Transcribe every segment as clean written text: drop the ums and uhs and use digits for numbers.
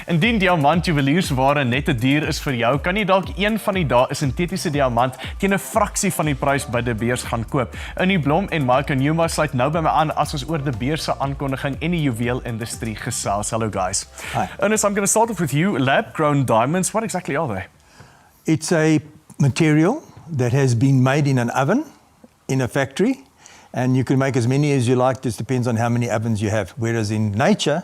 Indien diamantjuweliersware net te duur is vir jou, kan jy dalk een van die dae 'n sintetiese diamant teen 'n fraksie van die prys by De Beers gaan koop. Ernie Blom en Oneuma sluit nou by my aan as ons oor De Beers se aankondiging en die juweelindustrie gesels. Hello guys. Hi. Ernest, I'm going to start off with you. Lab-grown diamonds, what exactly are they? It's a material that has been made in an oven, in a factory, and you can make as many as you like. This depends on how many ovens you have. Whereas in nature,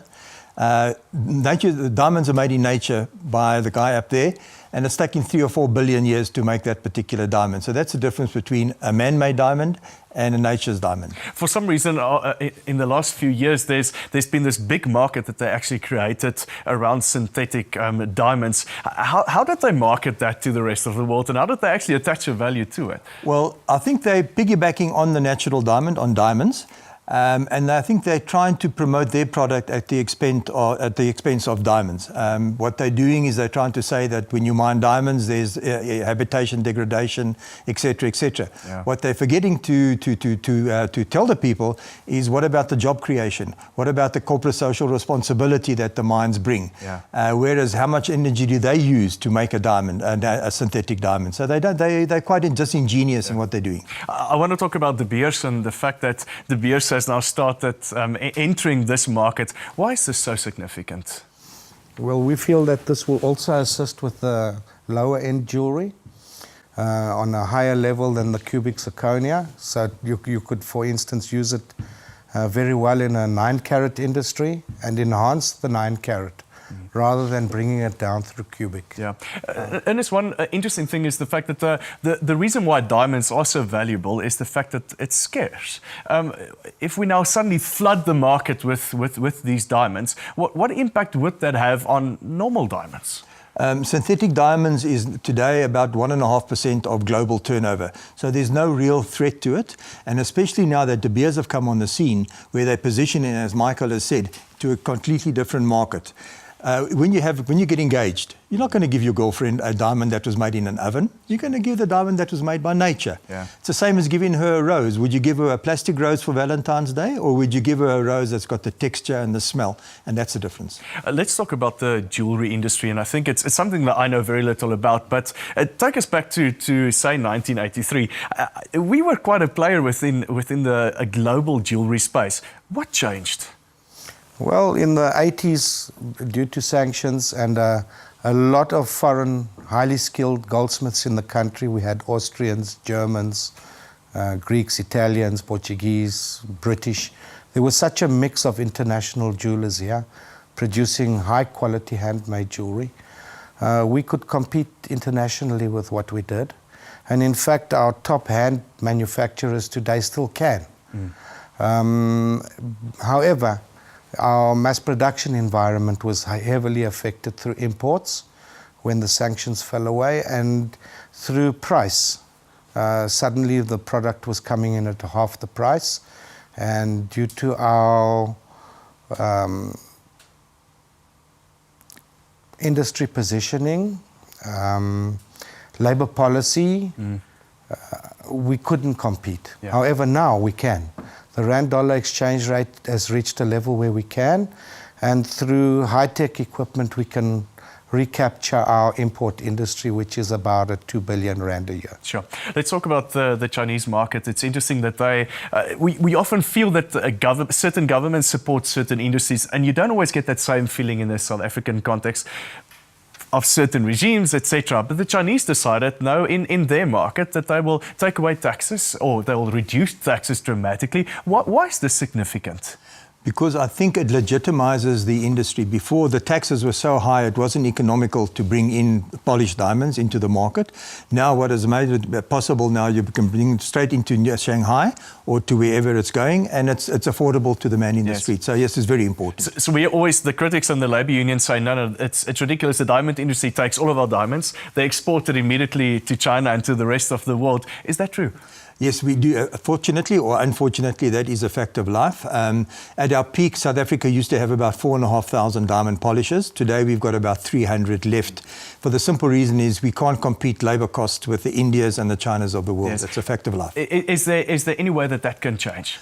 the diamonds are made in nature by the guy up there, and it's taken 3 or 4 billion years to make that particular diamond. So that's the difference between a man-made diamond and a nature's diamond. For some reason, in the last few years, there's been this big market that they actually created around synthetic diamonds. How did they market that to the rest of the world, and how did they actually attach a value to it? Well, I think they're piggybacking on the natural diamond, on diamonds. And I think they're trying to promote their product at the expense of diamonds. What they're doing is they're trying to say that when you mine diamonds, there's habitation degradation, etc., etc. Yeah. What they're forgetting to tell the people is what about the job creation? What about the corporate social responsibility that the mines bring? Yeah. Whereas how much energy do they use to make a diamond, a synthetic diamond? So they're quite disingenuous in what they're doing. I want to talk about De Beers and the fact that De Beers has now started entering this market. Why is this so significant? Well, we feel that this will also assist with the lower end jewelry on a higher level than the cubic zirconia. So you could, for instance, use it very well in a 9-carat industry and enhance the 9-carat. Rather than bringing it down through cubic. Yeah. And this one interesting thing is the fact that the reason why diamonds are so valuable is the fact that it's scarce. If we now suddenly flood the market with these diamonds, what impact would that have on normal diamonds? Synthetic diamonds is today about 1.5% of global turnover. So there's no real threat to it. And especially now that De Beers have come on the scene, where they're positioning, as Michael has said, to a completely different market. When you get engaged, you're not going to give your girlfriend a diamond that was made in an oven. You're going to give the diamond that was made by nature. Yeah. It's the same as giving her a rose. Would you give her a plastic rose for Valentine's Day, or would you give her a rose that's got the texture and the smell? And that's the difference. Let's talk about the jewelry industry, and I think it's something that I know very little about, but take us back to say 1983. We were quite a player within the global jewelry space. What changed? Well, in the 80s, due to sanctions and a lot of foreign, highly skilled goldsmiths in the country, we had Austrians, Germans, Greeks, Italians, Portuguese, British. There was such a mix of international jewelers here, producing high-quality handmade jewelry. We could compete internationally with what we did. And in fact, our top hand manufacturers today still can. However, our mass production environment was heavily affected through imports when the sanctions fell away, and through price. Suddenly the product was coming in at half the price, and due to our industry positioning, labor policy, we couldn't compete. Yeah. However, now we can. The rand-dollar exchange rate has reached a level where we can, and through high-tech equipment we can recapture our import industry, which is about a 2 billion rand a year. Sure. Let's talk about the Chinese market. It's interesting that we often feel that certain governments support certain industries, and you don't always get that same feeling in the South African context of certain regimes, etc. But the Chinese decided, no, in their market, that they will take away taxes, or they will reduce taxes dramatically. Why is this significant? Because I think it legitimizes the industry. Before, the taxes were so high, it wasn't economical to bring in polished diamonds into the market. Now, what has made it possible now, you can bring it straight into Shanghai or to wherever it's going, and it's affordable to the man in the street. So yes, it's very important. So we always, the critics and the labor union say, no, it's ridiculous. The diamond industry takes all of our diamonds, they export it immediately to China and to the rest of the world. Is that true? Yes, we do. Fortunately or unfortunately, that is a fact of life. At our peak, South Africa used to have about 4,500 diamond polishers. Today, we've got about 300 left. For the simple reason is we can't compete labour costs with the Indias and the Chinas of the world. Yes. It's a fact of life. Is there any way that can change?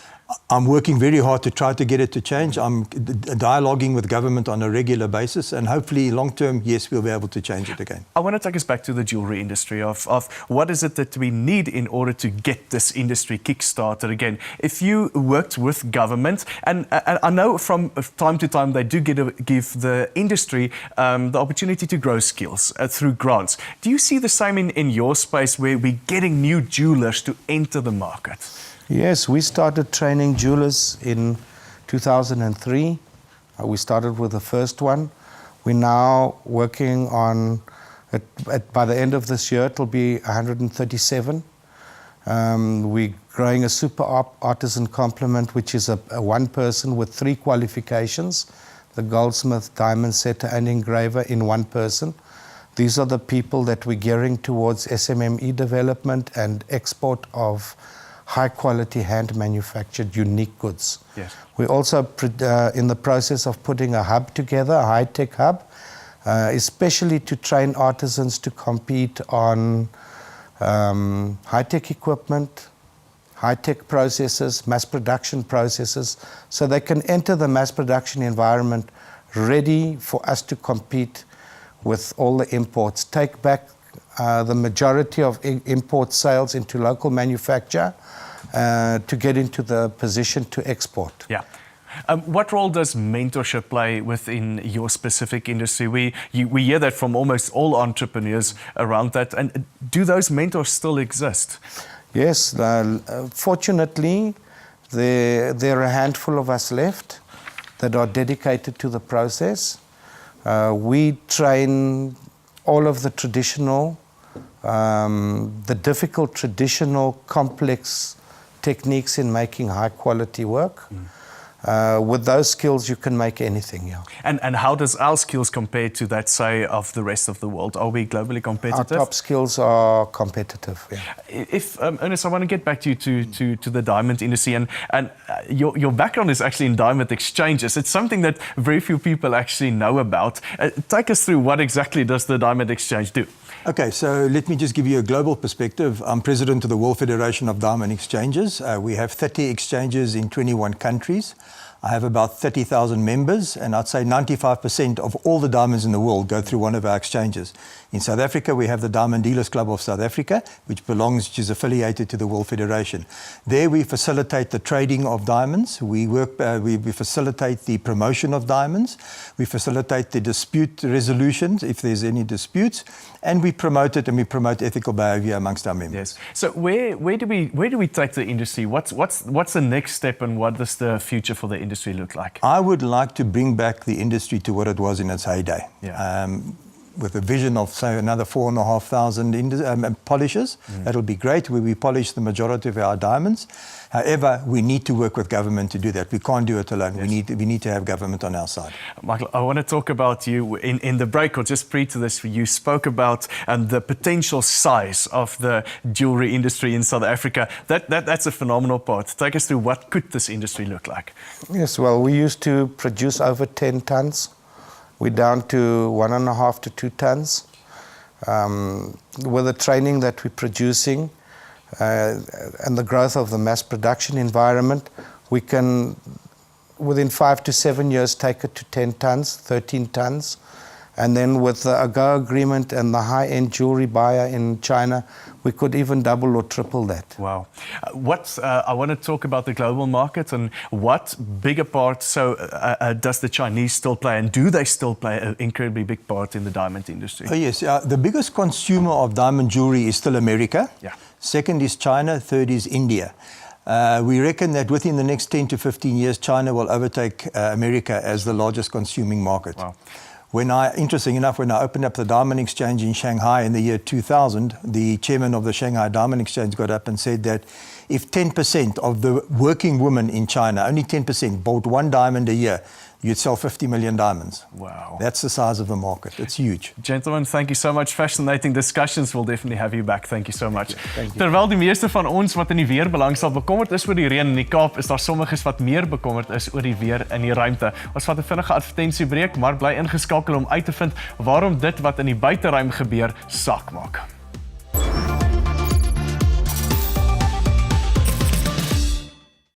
I'm working very hard to try to get it to change. I'm dialoguing with government on a regular basis, and hopefully long term, yes, we'll be able to change it again. I want to take us back to the jewelry industry of what is it that we need in order to get this industry kick-started again. If you worked with government, and I know from time to time they do give the industry the opportunity to grow skills through grants. Do you see the same in your space where we're getting new jewelers to enter the market? Yes, we started training jewelers in 2003. We started with the first one. We're now working on, by the end of this year, it will be 137. We're growing a super artisan complement, which is a one person with 3 qualifications, the goldsmith, diamond setter, and engraver in one person. These are the people that we're gearing towards SMME development and export of high-quality, hand-manufactured, unique goods. Yes. We're also in the process of putting a hub together, a high-tech hub, especially to train artisans to compete on high-tech equipment, high-tech processes, mass production processes, so they can enter the mass production environment ready for us to compete with all the imports. Take back the majority of import sales into local manufacture to get into the position to export. Yeah. What role does mentorship play within your specific industry? We hear that from almost all entrepreneurs around that. And do those mentors still exist? Yes. Fortunately, there are a handful of us left that are dedicated to the process. We train all of the traditional, the difficult traditional complex techniques in making high quality work. With those skills, you can make anything. Yeah. And how does our skills compare to that, say, of the rest of the world? Are we globally competitive? Our top skills are competitive. Yeah. If Ernest, I want to get back to you to the diamond industry, and your background is actually in diamond exchanges. It's something that very few people actually know about. Take us through what exactly does the diamond exchange do? Okay, so let me just give you a global perspective. I'm president of the World Federation of Diamond Exchanges. We have 30 exchanges in 21 countries. I have about 30,000 members, and I'd say 95% of all the diamonds in the world go through one of our exchanges. In South Africa, we have the Diamond Dealers Club of South Africa, which is affiliated to the World Federation. There we facilitate the trading of diamonds. We facilitate the promotion of diamonds. We facilitate the dispute resolutions if there's any disputes, and we promote it, and we promote ethical behavior amongst our members. Yes. So where do we take the industry? What's the next step, and what does the future for the industry look like? I would like to bring back the industry to what it was in its heyday. Yeah. With a vision of, say, another 4,500 polishers. That'll be great, where we polish the majority of our diamonds. However, we need to work with government to do that. We can't do it alone. Yes. We need to have government on our side. Michael, I want to talk about you in the break, or just pre to this. You spoke about the potential size of the jewelry industry in South Africa. That's a phenomenal part. Take us through what could this industry look like? Yes, well, we used to produce over 10 tons. We're down to 1.5 to 2 tons. With the training that we're producing and the growth of the mass production environment, we can, within 5 to 7 years, take it to 10 tons, 13 tons. And then with the AGO agreement and the high-end jewelry buyer in China, we could even double or triple that. Wow. I want to talk about the global market, and what bigger part does the Chinese still play, and do they still play an incredibly big part in the diamond industry? Oh, yes. The biggest consumer of diamond jewelry is still America. Yeah. Second is China. Third is India. We reckon that within the next 10 to 15 years, China will overtake America as the largest consuming market. Wow. Interesting enough, when I opened up the Diamond Exchange in Shanghai in the year 2000, the chairman of the Shanghai Diamond Exchange got up and said that if 10% of the working women in China, only 10%, bought one diamond a year, you'd sell 50 million diamonds. Wow. That's the size of the market. It's huge. Gentlemen, thank you so much. Fascinating discussions. We'll definitely have you back. Thank you so much. Thank you. Terwyl die meeste van ons wat in die weer belangstel bekommerd is oor die reën in die Kaap, is daar sommiges wat meer bekommerd is oor die weer in die ruimte. Ons vat 'n vinnige advertensiebreek, maar bly ingeskakel om uit te vind waarom dit wat in die buiteruim gebeur sak maak.